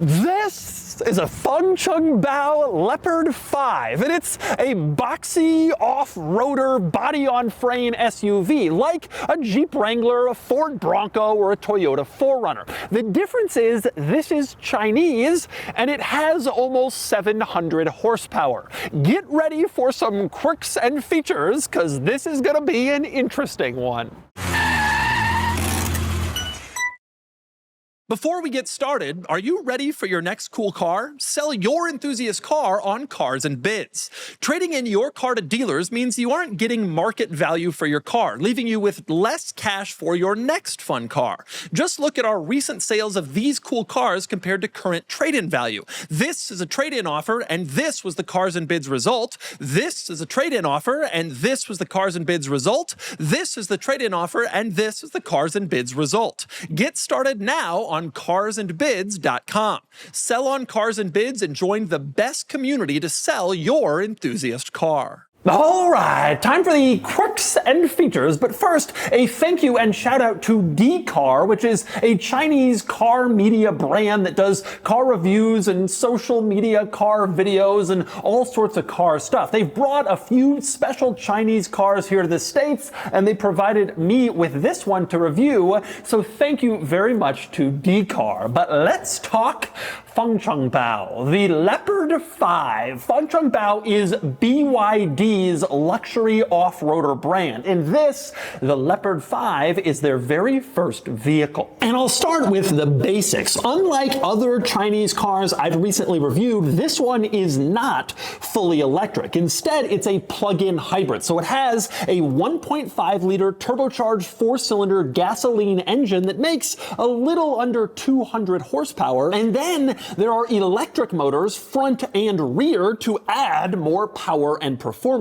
This is a Fangchengbao Leopard 5, and it's a boxy off-roader body-on-frame SUV, like a Jeep Wrangler, a Ford Bronco, or a Toyota 4Runner. The difference is this is Chinese, and it has almost 700 horsepower. Get ready for some quirks and features, because this is going to be an interesting one. Before we get started, are you ready for your next cool car? Sell your enthusiast car on Cars and Bids. Trading in your car to dealers means you aren't getting market value for your car, leaving you with less cash for your next fun car. Just look at our recent sales of these cool cars compared to current trade-in value. This is a trade-in offer, and this was the Cars and Bids result. This is a trade-in offer, and this was the Cars and Bids result. This is the trade-in offer, and this is the Cars and Bids result. Get started now on carsandbids.com. Sell on Cars and Bids and join the best community to sell your enthusiast car. All right, time for the quirks and features, but first, a thank you and shout out to DCar, which is a Chinese car media brand that does car reviews and social media car videos and all sorts of car stuff. They've brought a few special Chinese cars here to the States, and they provided me with this one to review, so thank you very much to DCar. But let's talk Fangchengbao, the Leopard 5. Fangchengbao is BYD's luxury off-roader brand. In this, the Leopard 5 is their very first vehicle. And I'll start with the basics. Unlike other Chinese cars I've recently reviewed, this one is not fully electric. Instead, it's a plug-in hybrid. So it has a 1.5-liter turbocharged 4-cylinder gasoline engine that makes a little under 200 horsepower. And then there are electric motors front and rear to add more power and performance.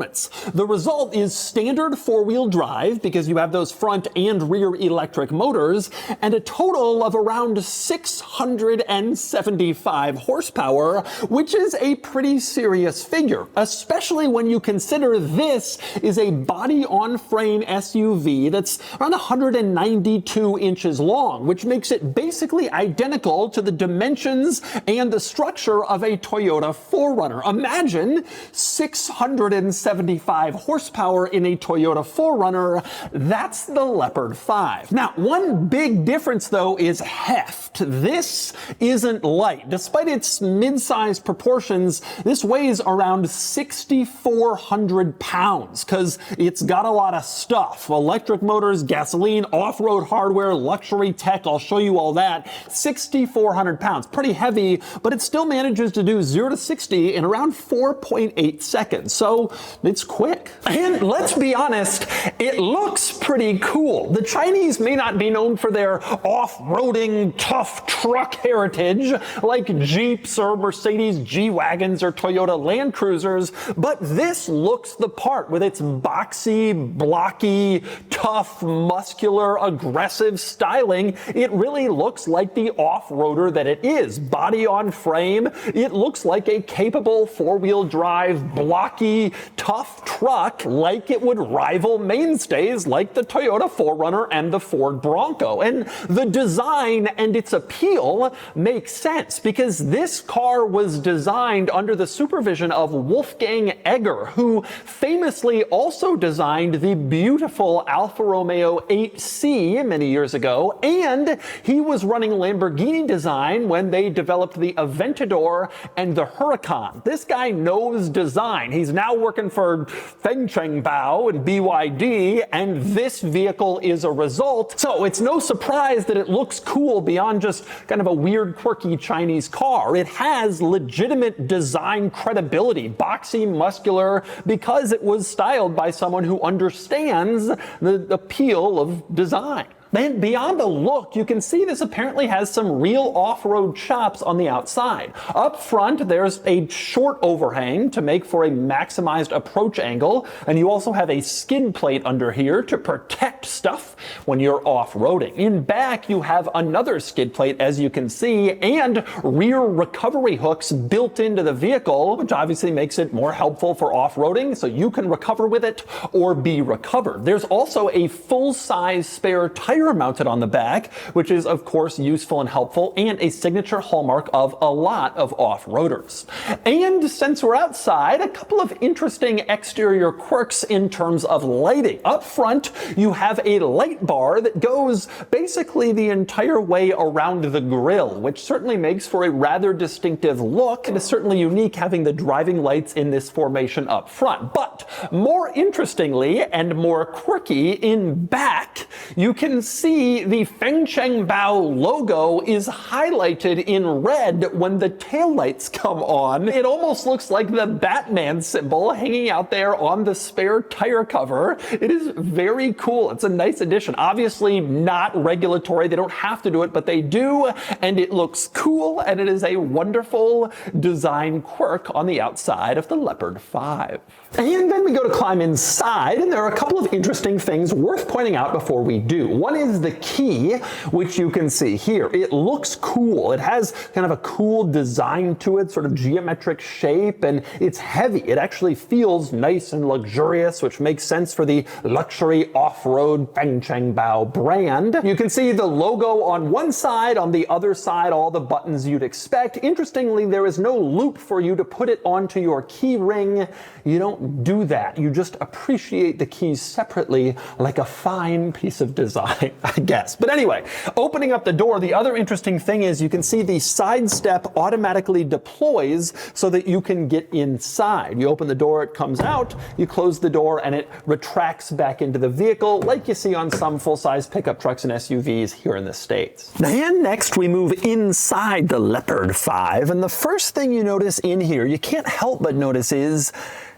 The result is standard four-wheel drive because you have those front and rear electric motors, and a total of around 675 horsepower, which is a pretty serious figure, especially when you consider this is a body-on-frame SUV that's around 192 inches long, which makes it basically identical to the dimensions and the structure of a Toyota 4Runner. Imagine 675 horsepower in a Toyota 4Runner. That's the Leopard 5. Now, one big difference though is heft. This isn't light. Despite its mid-sized proportions, this weighs around 6,400 pounds because it's got a lot of stuff. Electric motors, gasoline, off-road hardware, luxury tech, I'll show you all that. 6,400 pounds. Pretty heavy, but it still manages to do 0 to 60 in around 4.8 seconds. So it's quick. And let's be honest, it looks pretty cool. The Chinese may not be known for their off-roading tough truck heritage like Jeeps or Mercedes G-Wagons or Toyota Land Cruisers, but this looks the part with its boxy, blocky, tough, muscular, aggressive styling. It really looks like the off-roader that it is. Body on frame, it looks like a capable four-wheel drive, blocky, tough truck, like it would rival mainstays like the Toyota 4Runner and the Ford Bronco. And the design and its appeal makes sense because this car was designed under the supervision of Wolfgang Egger, who famously also designed the beautiful Alfa Romeo 8C many years ago, and he was running Lamborghini design when they developed the Aventador and the Huracan. This guy knows design. He's now working for Fangchengbao and BYD, and this vehicle is a result. So it's no surprise that it looks cool beyond just kind of a weird, quirky Chinese car. It has legitimate design credibility, boxy, muscular, because it was styled by someone who understands the appeal of design. Then beyond the look, you can see this apparently has some real off-road chops on the outside. Up front, there's a short overhang to make for a maximized approach angle, and you also have a skid plate under here to protect stuff when you're off-roading. In back, you have another skid plate, as you can see, and rear recovery hooks built into the vehicle, which obviously makes it more helpful for off-roading, so you can recover with it or be recovered. There's also a full-size spare tire mirror mounted on the back, which is of course useful and helpful and a signature hallmark of a lot of off-roaders. And since we're outside, a couple of interesting exterior quirks in terms of lighting. Up front, you have a light bar that goes basically the entire way around the grille, which certainly makes for a rather distinctive look. It is certainly unique having the driving lights in this formation up front. But more interestingly and more quirky, in back, you can see the Fangchengbao logo is highlighted in red when the taillights come on. It almost looks like the Batman symbol hanging out there on the spare tire cover. It is very cool. It's a nice addition. Obviously not regulatory. They don't have to do it, but they do, and it looks cool, and it is a wonderful design quirk on the outside of the Leopard 5. And then we go to climb inside, and there are a couple of interesting things worth pointing out before we do. One is the key, which you can see here. It looks cool. It has kind of a cool design to it, sort of geometric shape, and it's heavy. It actually feels nice and luxurious, which makes sense for the luxury off-road Fangchengbao brand. You can see the logo on one side, on the other side, all the buttons you'd expect. Interestingly, there is no loop for you to put it onto your key ring. You don't do that. You just appreciate the keys separately like a fine piece of design, I guess. But anyway, opening up the door, the other interesting thing is you can see the side step automatically deploys so that you can get inside. You open the door, it comes out, you close the door, and it retracts back into the vehicle like you see on some full-size pickup trucks and SUVs here in the States. And next we move inside the Leopard 5, and the first thing you notice in here, you can't help but notice, is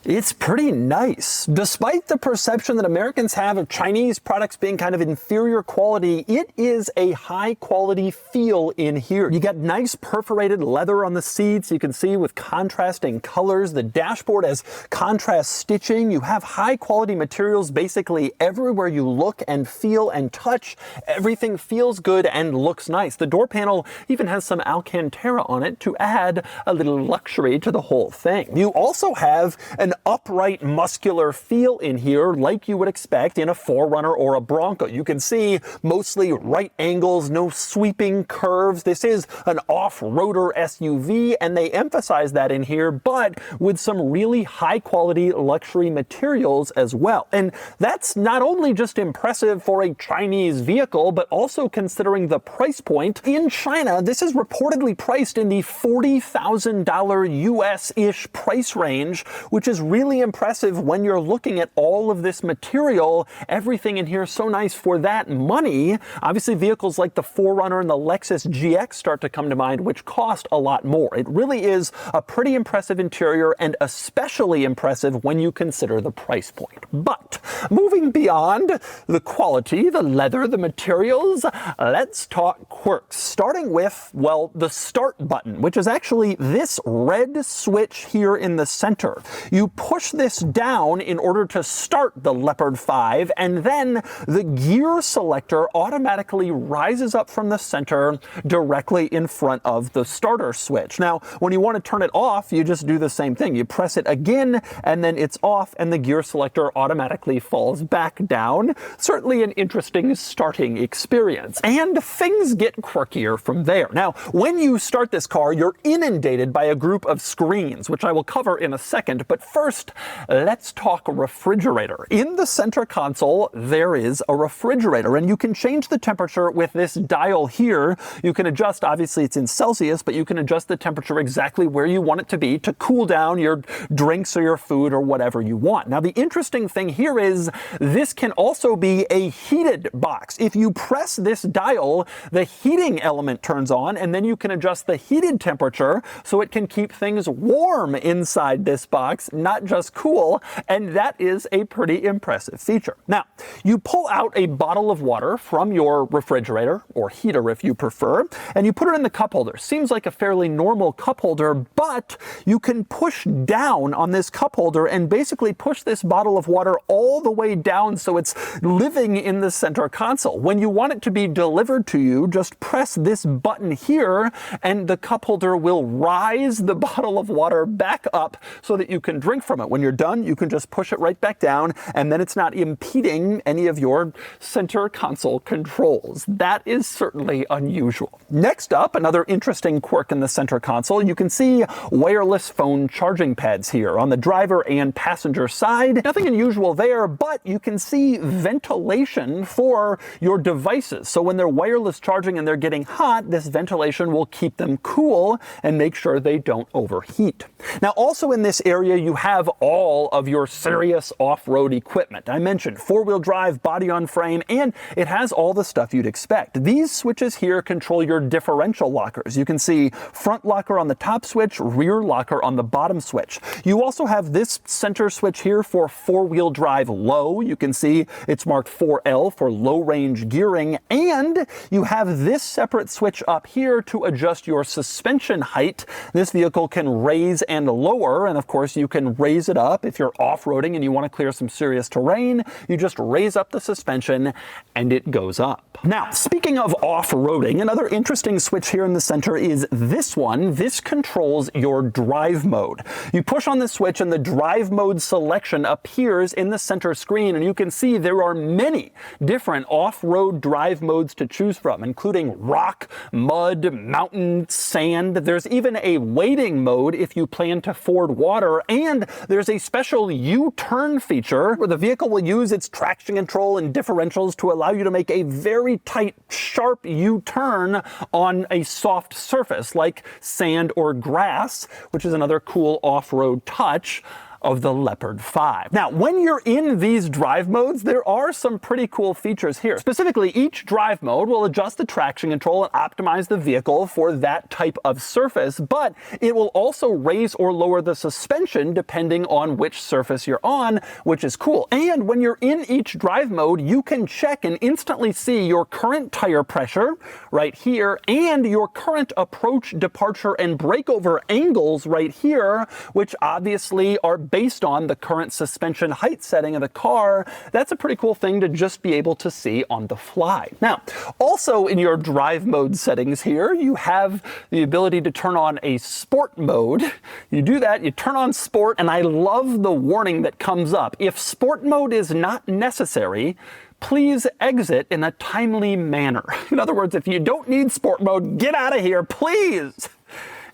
it's pretty nice. Despite the perception that Americans have of Chinese products being kind of inferior quality, it is a high quality feel in here. You got nice perforated leather on the seats, you can see, with contrasting colors. The dashboard has contrast stitching. You have high quality materials basically everywhere you look and feel and touch. Everything feels good and looks nice. The door panel even has some Alcantara on it to add a little luxury to the whole thing. You also have an upright, muscular feel in here like you would expect in a 4Runner or a Bronco. You can see mostly right angles, no sweeping curves. This is an off-roader SUV, and they emphasize that in here, but with some really high-quality luxury materials as well. And that's not only just impressive for a Chinese vehicle, but also considering the price point. In China, this is reportedly priced in the $40,000 US-ish price range, which is really impressive when you're looking at all of this material. Everything in here is so nice for that money. Obviously, vehicles like the 4Runner and the Lexus GX start to come to mind, which cost a lot more. It really is a pretty impressive interior, and especially impressive when you consider the price point. But moving beyond the quality, the leather, the materials, let's talk quirks. Starting with, well, the start button, which is actually this red switch here in the center. You push this down in order to start the Leopard 5, and then the gear selector automatically rises up from the center directly in front of the starter switch. Now, when you want to turn it off, you just do the same thing. You press it again, and then it's off, and the gear selector automatically falls back down. Certainly an interesting starting experience. And things get quirkier from there. Now, when you start this car, you're inundated by a group of screens, which I will cover in a second, but first, let's talk refrigerator. In the center console, there is a refrigerator, and you can change the temperature with this dial here. You can adjust, obviously it's in Celsius, but you can adjust the temperature exactly where you want it to be to cool down your drinks or your food or whatever you want. Now, the interesting thing here is this can also be a heated box. If you press this dial, the heating element turns on, and then you can adjust the heated temperature so it can keep things warm inside this box, not just cool, and that is a pretty impressive feature. Now, you pull out a bottle of water from your refrigerator, or heater if you prefer, and you put it in the cup holder. Seems like a fairly normal cup holder, but you can push down on this cup holder and basically push this bottle of water all the way down so it's living in the center console. When you want it to be delivered to you, just press this button here, and the cup holder will rise the bottle of water back up so that you can drink crank from it. When you're done, you can just push it right back down, and then it's not impeding any of your center console controls. That is certainly unusual. Next up, another interesting quirk in the center console, you can see wireless phone charging pads here on the driver and passenger side. Nothing unusual there, but you can see ventilation for your devices. So when they're wireless charging and they're getting hot, this ventilation will keep them cool and make sure they don't overheat. Now, also in this area, you have all of your serious off-road equipment. I mentioned four-wheel drive, body on frame, and it has all the stuff you'd expect. These switches here control your differential lockers. You can see front locker on the top switch, rear locker on the bottom switch. You also have this center switch here for four-wheel drive low. You can see it's marked 4L for low range gearing, and you have this separate switch up here to adjust your suspension height. This vehicle can raise and lower, and of course you can raise it up if you're off-roading and you want to clear some serious terrain. You just raise up the suspension and it goes up. Now, speaking of off-roading, another interesting switch here in the center is this one. This controls your drive mode. You push on the switch and the drive mode selection appears in the center screen, and you can see there are many different off-road drive modes to choose from, including rock, mud, mountain, sand. There's even a wading mode if you plan to ford water, and there's a special U-turn feature where the vehicle will use its traction control and differentials to allow you to make a very tight, sharp U-turn on a soft surface like sand or grass, which is another cool off-road touch of the Leopard 5. Now, when you're in these drive modes, there are some pretty cool features here. Specifically, each drive mode will adjust the traction control and optimize the vehicle for that type of surface, but it will also raise or lower the suspension depending on which surface you're on, which is cool. And when you're in each drive mode, you can check and instantly see your current tire pressure right here and your current approach, departure, and breakover angles right here, which obviously are based on the current suspension height setting of the car. That's a pretty cool thing to just be able to see on the fly. Now, also in your drive mode settings here, you have the ability to turn on a sport mode. You do that, you turn on sport, and I love the warning that comes up. If sport mode is not necessary, please exit in a timely manner. In other words, if you don't need sport mode, get out of here, please.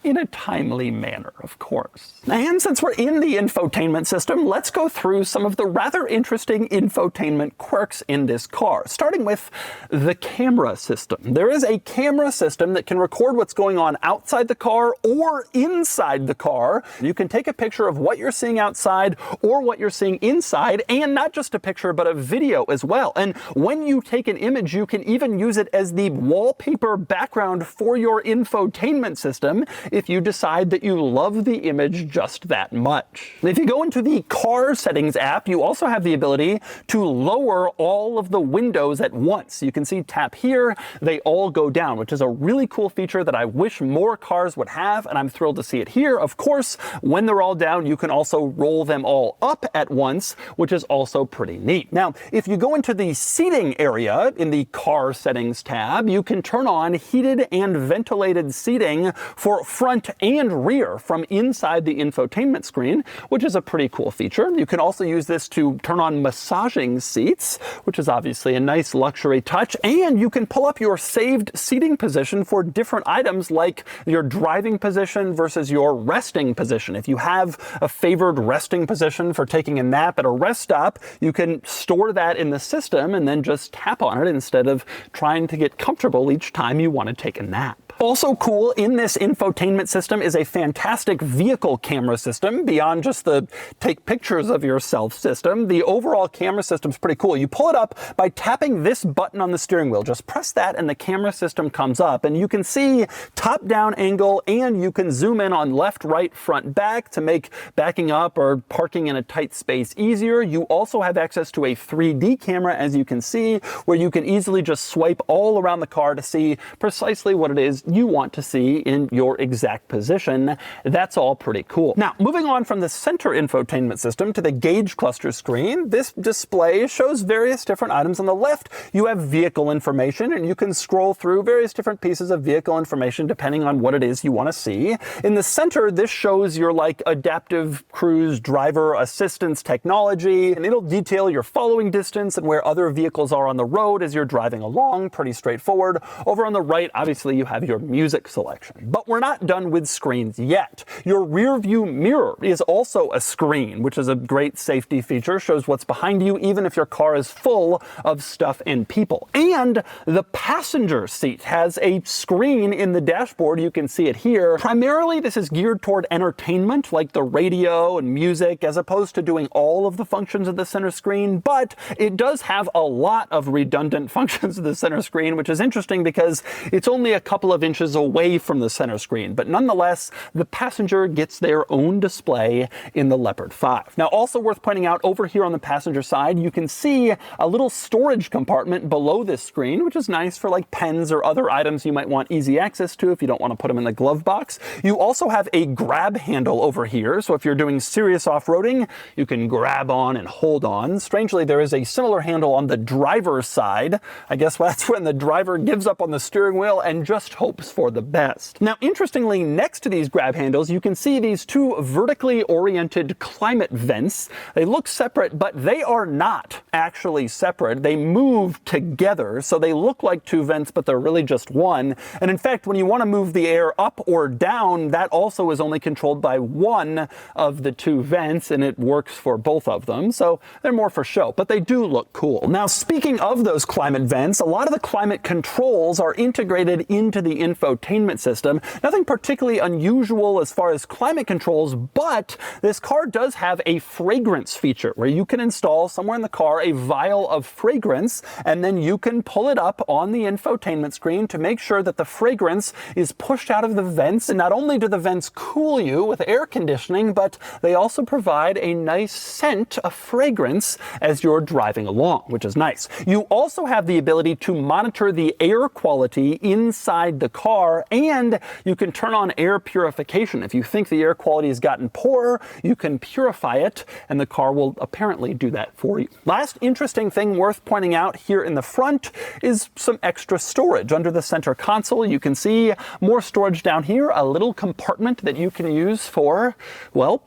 In a timely manner, of course. And since we're in the infotainment system, let's go through some of the rather interesting infotainment quirks in this car, starting with the camera system. There is a camera system that can record what's going on outside the car or inside the car. You can take a picture of what you're seeing outside or what you're seeing inside, and not just a picture, but a video as well. And when you take an image, you can even use it as the wallpaper background for your infotainment system if you decide that you love the image just that much. If you go into the car settings app, you also have the ability to lower all of the windows at once. You can see tap here, they all go down, which is a really cool feature that I wish more cars would have, and I'm thrilled to see it here. Of course, when they're all down, you can also roll them all up at once, which is also pretty neat. Now, if you go into the seating area in the car settings tab, you can turn on heated and ventilated seating for front and rear from inside the infotainment screen, which is a pretty cool feature. You can also use this to turn on massaging seats, which is obviously a nice luxury touch, and you can pull up your saved seating position for different items like your driving position versus your resting position. If you have a favored resting position for taking a nap at a rest stop, you can store that in the system and then just tap on it instead of trying to get comfortable each time you want to take a nap. Also cool in this infotainment system is a fantastic vehicle camera system beyond just the take pictures of yourself system. The overall camera system is pretty cool. You pull it up by tapping this button on the steering wheel. Just press that and the camera system comes up, and you can see top-down angle, and you can zoom in on left, right, front, back to make backing up or parking in a tight space easier. You also have access to a 3D camera, as you can see, where you can easily just swipe all around the car to see precisely what it is you want to see in your exact position. That's all pretty cool. Now, moving on from the center infotainment system to the gauge cluster screen, this display shows various different items. On the left, you have vehicle information, and you can scroll through various different pieces of vehicle information depending on what it is you want to see. In the center, this shows your adaptive cruise driver assistance technology, and it'll detail your following distance and where other vehicles are on the road as you're driving along. Pretty straightforward. Over on the right, obviously, you have your music selection. But we're not done with screens yet. Your rear view mirror is also a screen, which is a great safety feature. Shows what's behind you, even if your car is full of stuff and people. And the passenger seat has a screen in the dashboard. You can see it here. Primarily, this is geared toward entertainment, like the radio and music, as opposed to doing all of the functions of the center screen. But it does have a lot of redundant functions of the center screen, which is interesting because it's only a couple of inches away from the center screen. But nonetheless, the passenger gets their own display in the Leopard 5. Now, also worth pointing out, over here on the passenger side, you can see a little storage compartment below this screen, which is nice for pens or other items you might want easy access to if you don't want to put them in the glove box. You also have a grab handle over here, so if you're doing serious off-roading, you can grab on and hold on. Strangely, there is a similar handle on the driver's side. I guess that's when the driver gives up on the steering wheel and just hopes for the best. Now, interestingly, next to these grab handles, you can see these two vertically oriented climate vents. They look separate, but they are not actually separate. They move together, so they look like two vents, but they're really just one. And in fact, when you want to move the air up or down, that also is only controlled by one of the two vents, and it works for both of them. So they're more for show, but they do look cool. Now, speaking of those climate vents, a lot of the climate controls are integrated into the infotainment system. Nothing particularly unusual as far as climate controls, but this car does have a fragrance feature where you can install somewhere in the car a vial of fragrance, and then you can pull it up on the infotainment screen to make sure that the fragrance is pushed out of the vents. And not only do the vents cool you with air conditioning, but they also provide a nice scent of fragrance as you're driving along, which is nice. You also have the ability to monitor the air quality inside the car, and you can turn on air purification. If you think the air quality has gotten poor, you can purify it, and the car will apparently do that for you. Last interesting thing worth pointing out here in the front is some extra storage. Under the center console, you can see more storage down here, a little compartment that you can use for, well,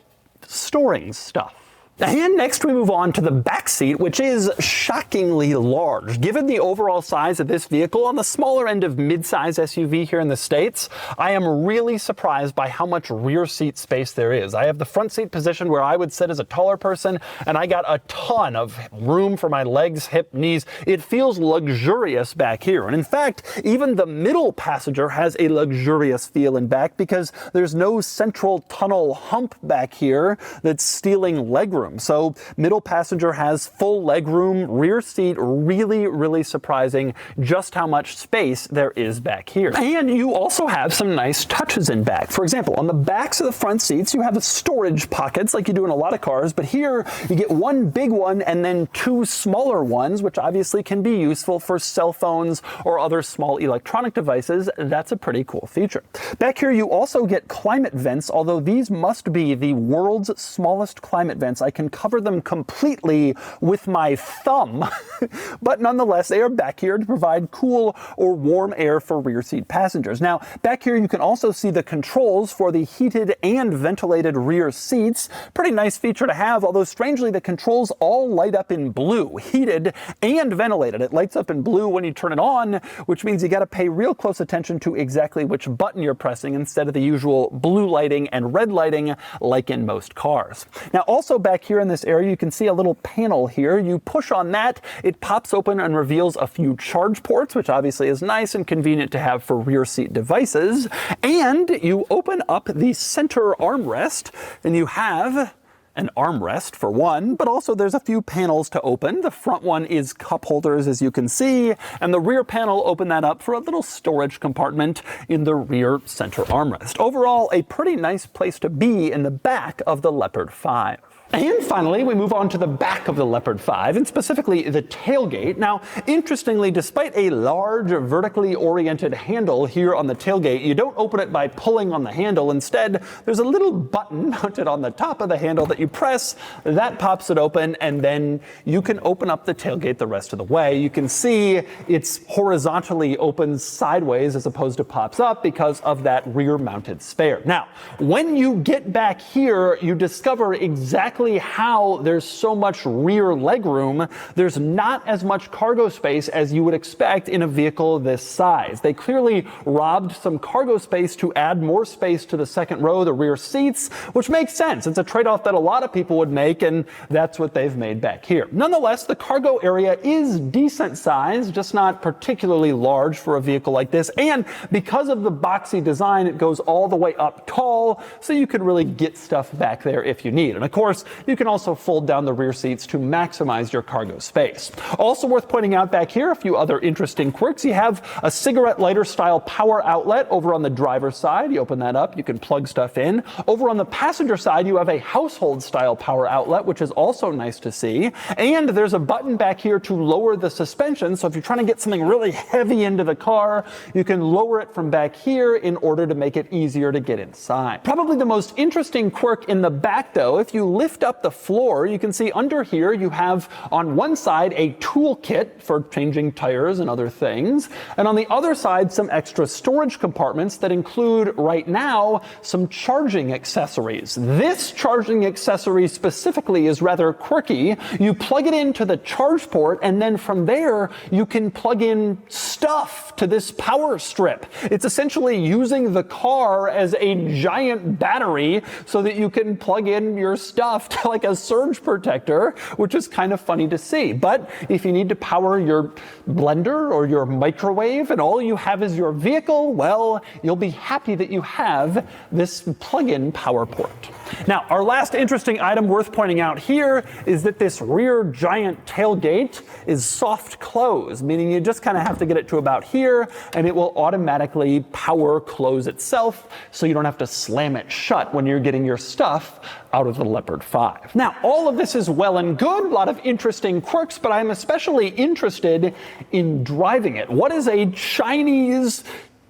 storing stuff. And next we move on to the back seat, which is shockingly large. Given the overall size of this vehicle, on the smaller end of mid-size SUV here in the States, I am really surprised by how much rear seat space there is. I have the front seat position where I would sit as a taller person, and I got a ton of room for my legs, hip, knees. It feels luxurious back here. And in fact, even the middle passenger has a luxurious feel in back because there's no central tunnel hump back here that's stealing legroom. So middle passenger has full legroom, rear seat, really surprising just how much space there is back here. And you also have some nice touches in back. For example, on the backs of the front seats, you have the storage pockets like you do in a lot of cars, but here you get one big one and then two smaller ones, which obviously can be useful for cell phones or other small electronic devices. That's a pretty cool feature. Back here, you also get climate vents, although these must be the world's smallest climate vents. I can cover them completely with my thumb, but nonetheless, they are back here to provide cool or warm air for rear seat passengers. Now, back here, you can also see the controls for the heated and ventilated rear seats. Pretty nice feature to have, although strangely, the controls all light up in blue, heated and ventilated. It lights up in blue when you turn it on, which means you got to pay real close attention to exactly which button you're pressing instead of the usual blue lighting and red lighting like in most cars. Now, also back here in this area, you can see a little panel here. You push on that, it pops open and reveals a few charge ports, which obviously is nice and convenient to have for rear seat devices. And you open up the center armrest, and you have an armrest for one, but also there's a few panels to open. The front one is cup holders, as you can see, and the rear panel open that up for a little storage compartment in the rear center armrest. Overall, a pretty nice place to be in the back of the Leopard 5. And finally, we move on to the back of the Leopard 5, and specifically the tailgate. Now, interestingly, despite a large vertically oriented handle here on the tailgate, you don't open it by pulling on the handle. Instead, there's a little button mounted on the top of the handle that you press, that pops it open, and then you can open up the tailgate the rest of the way. You can see it's horizontally opens sideways as opposed to pops up because of that rear mounted spare. Now, when you get back here, you discover exactly how there's so much rear legroom. There's not as much cargo space as you would expect in a vehicle this size. They clearly robbed some cargo space to add more space to the second row, the rear seats, which makes sense. It's a trade-off that a lot of people would make, and that's what they've made back here. Nonetheless, the cargo area is decent size, just not particularly large for a vehicle like this. And because of the boxy design, it goes all the way up tall, so you could really get stuff back there if you need. And of course, you can also fold down the rear seats to maximize your cargo space. Also worth pointing out back here, a few other interesting quirks. You have a cigarette lighter style power outlet over on the driver's side. You open that up, you can plug stuff in. Over on the passenger side, you have a household style power outlet, which is also nice to see. And there's a button back here to lower the suspension. So if you're trying to get something really heavy into the car, you can lower it from back here in order to make it easier to get inside. Probably the most interesting quirk in the back, though, if you lift up the floor, you can see under here you have on one side a tool kit for changing tires and other things, and on the other side some extra storage compartments that include right now some charging accessories. This charging accessory specifically is rather quirky. You plug it into the charge port, and then from there you can plug in stuff to this power strip. It's essentially using the car as a giant battery so that you can plug in your stuff to like a surge protector, which is kind of funny to see. But if you need to power your blender or your microwave and all you have is your vehicle, well, you'll be happy that you have this plug-in power port. Now, our last interesting item worth pointing out here is that this rear giant tailgate is soft close, meaning you just kind of have to get it to about here and it will automatically power close itself, so you don't have to slam it shut when you're getting your stuff out of the Leopard 5. Now, all of this is well and good, a lot of interesting quirks, but I'm especially interested in driving it. What is a Chinese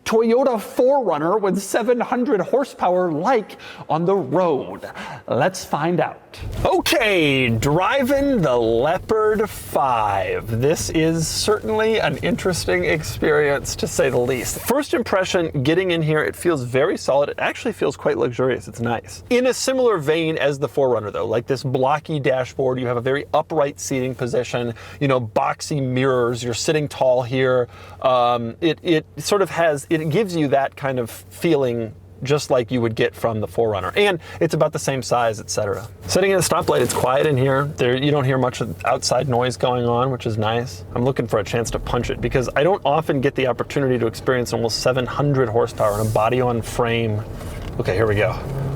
Toyota 4Runner with 700 horsepower like on the road? Let's find out. Okay, driving the Leopard 5. This is certainly an interesting experience, to say the least. First impression, getting in here, it feels very solid. It actually feels quite luxurious. It's nice. In a similar vein as the 4Runner, though, like this blocky dashboard, you have a very upright seating position, you know, boxy mirrors, you're sitting tall here. It sort of has, it gives you that kind of feeling just like you would get from the 4Runner. And it's about the same size, etc. Sitting at a stoplight, it's quiet in here. You don't hear much outside noise going on, which is nice. I'm looking for a chance to punch it because I don't often get the opportunity to experience almost 700 horsepower in a body on frame. Okay, here we go.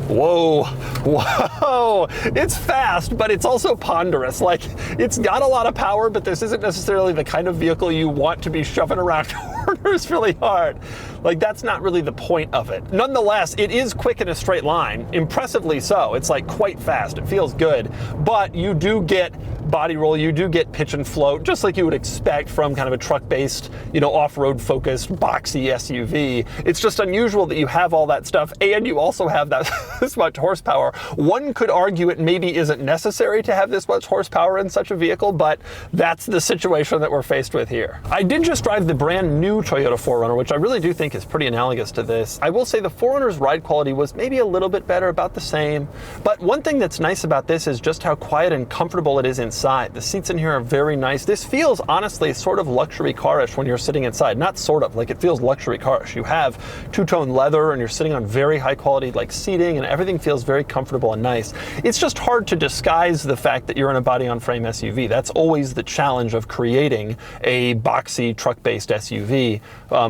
Whoa, whoa, it's fast, but it's also ponderous. Like, it's got a lot of power, but this isn't necessarily the kind of vehicle you want to be shoving around corners really hard. Like, that's not really the point of it. Nonetheless, it is quick in a straight line, impressively so. It's like quite fast, it feels good, but you do get body roll, you do get pitch and float, just like you would expect from kind of a truck-based, you know, off-road focused, boxy SUV. It's just unusual that you have all that stuff, and you also have that this much horsepower. One could argue it maybe isn't necessary to have this much horsepower in such a vehicle, but that's the situation that we're faced with here. I did just drive the brand new Toyota 4Runner, which I really do think is pretty analogous to this. I will say the 4Runner's ride quality was maybe a little bit better, about the same. But one thing that's nice about this is just how quiet and comfortable it is inside. The seats in here are very nice. This feels honestly sort of luxury car-ish when you're sitting inside. Not sort of, like it feels luxury car-ish. You have two-tone leather and you're sitting on very high quality like seating, and everything feels very comfortable and nice. It's just hard to disguise the fact that you're in a body-on-frame SUV. That's always the challenge of creating a boxy truck-based SUV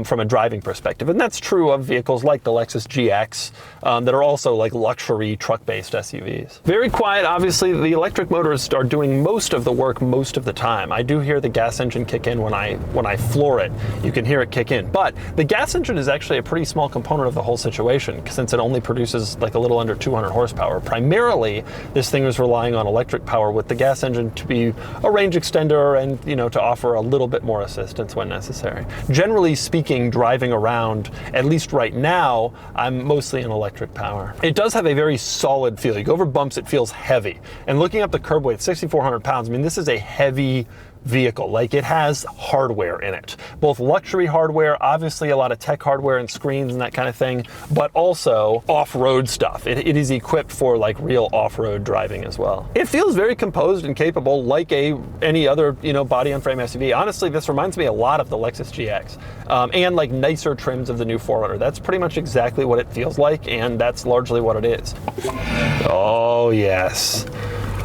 from a driving perspective. effective. And that's true of vehicles like the Lexus GX that are also like luxury truck-based SUVs. Very quiet, obviously. The electric motors are doing most of the work most of the time. I do hear the gas engine kick in when I floor it. You can hear it kick in. But the gas engine is actually a pretty small component of the whole situation, since it only produces like a little under 200 horsepower. Primarily, this thing is relying on electric power, with the gas engine to be a range extender and, you know, to offer a little bit more assistance when necessary. Generally speaking, driving around, at least right now, I'm mostly in electric power. It does have a very solid feel. You go over bumps, it feels heavy. And looking up the curb weight, 6,400 pounds, I mean, this is a heavy vehicle. Like, it has hardware in it, both luxury hardware, obviously a lot of tech hardware and screens and that kind of thing, but also off-road stuff. It is equipped for like real off-road driving as well. It feels very composed and capable, like any other, you know, body on frame SUV. Honestly, this reminds me a lot of the Lexus GX and like nicer trims of the new 4Runner. That's pretty much exactly what it feels like, and that's largely what it is. Oh yes.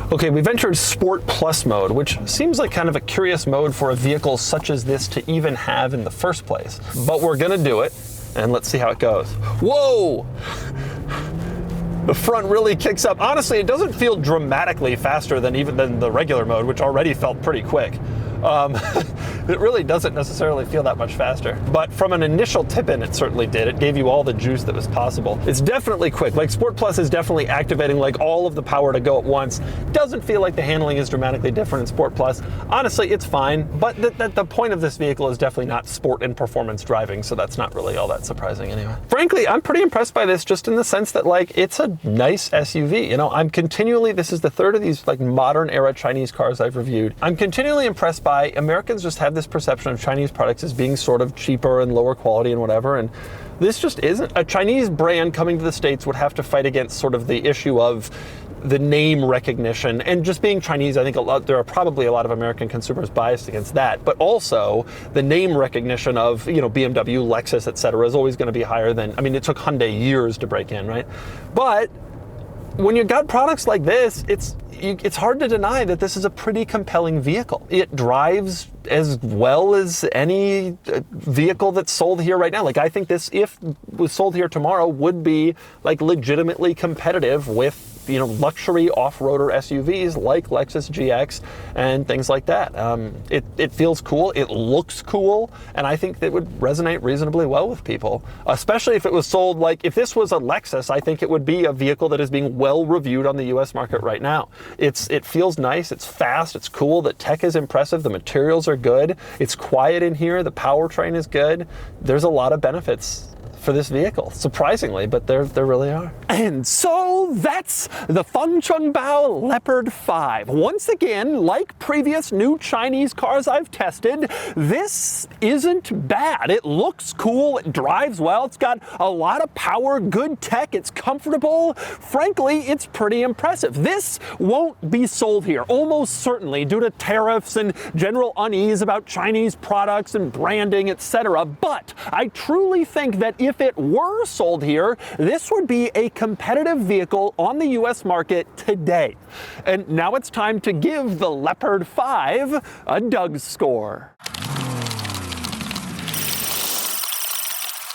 Okay, we've entered Sport Plus mode, which seems like kind of a curious mode for a vehicle such as this to even have in the first place. But we're gonna do it, and let's see how it goes. Whoa! The front really kicks up. Honestly, it doesn't feel dramatically faster than the regular mode, which already felt pretty quick. It really doesn't necessarily feel that much faster. But from an initial tip-in, it certainly did. It gave you all the juice that was possible. It's definitely quick. Like, Sport Plus is definitely activating like all of the power to go at once. Doesn't feel like the handling is dramatically different in Sport Plus. Honestly, it's fine, but the point of this vehicle is definitely not sport and performance driving, so that's not really all that surprising anyway. Frankly, I'm pretty impressed by this, just in the sense that like it's a nice SUV. You know, this is the third of these like modern era Chinese cars I've reviewed. I'm continually impressed by Americans just have this perception of Chinese products as being sort of cheaper and lower quality and whatever, and this just isn't. A Chinese brand coming to the States would have to fight against sort of the issue of the name recognition and just being Chinese. I think there are probably a lot of American consumers biased against that, but also the name recognition of, you know, BMW, Lexus, etc. is always going to be higher than, I mean, it took Hyundai years to break in, right? But when you've got products like this, it's hard to deny that this is a pretty compelling vehicle. It drives as well as any vehicle that's sold here right now. Like, I think this, if was sold here tomorrow, would be like legitimately competitive with, you know, luxury off-roader SUVs like Lexus GX and things like that. It feels cool, it looks cool, and I think that would resonate reasonably well with people, especially if it was sold like, if this was a Lexus, I think it would be a vehicle that is being well reviewed on the US market right now. It feels nice, it's fast, it's cool, the tech is impressive, the materials are good, it's quiet in here, the powertrain is good. There's a lot of benefits for this vehicle, surprisingly, but there really are. And so that's the Fangchengbao Leopard 5. Once again, like previous new Chinese cars I've tested, this isn't bad. It looks cool, it drives well, it's got a lot of power, good tech, it's comfortable. Frankly, it's pretty impressive. This won't be sold here, almost certainly, due to tariffs and general unease about Chinese products and branding, etc. But I truly think that if it were sold here, this would be a competitive vehicle on the US market today. And now it's time to give the Leopard 5 a DougScore.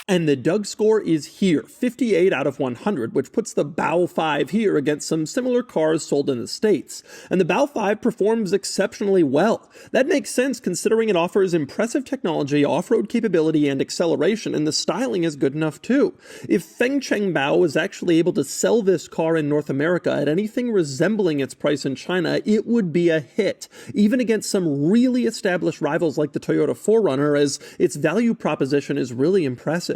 And the DougScore is here, 58 out of 100, which puts the Bao 5 here against some similar cars sold in the States. And the Bao 5 performs exceptionally well. That makes sense considering it offers impressive technology, off-road capability, and acceleration, and the styling is good enough too. If Fangchengbao was actually able to sell this car in North America at anything resembling its price in China, it would be a hit, even against some really established rivals like the Toyota 4Runner, as its value proposition is really impressive.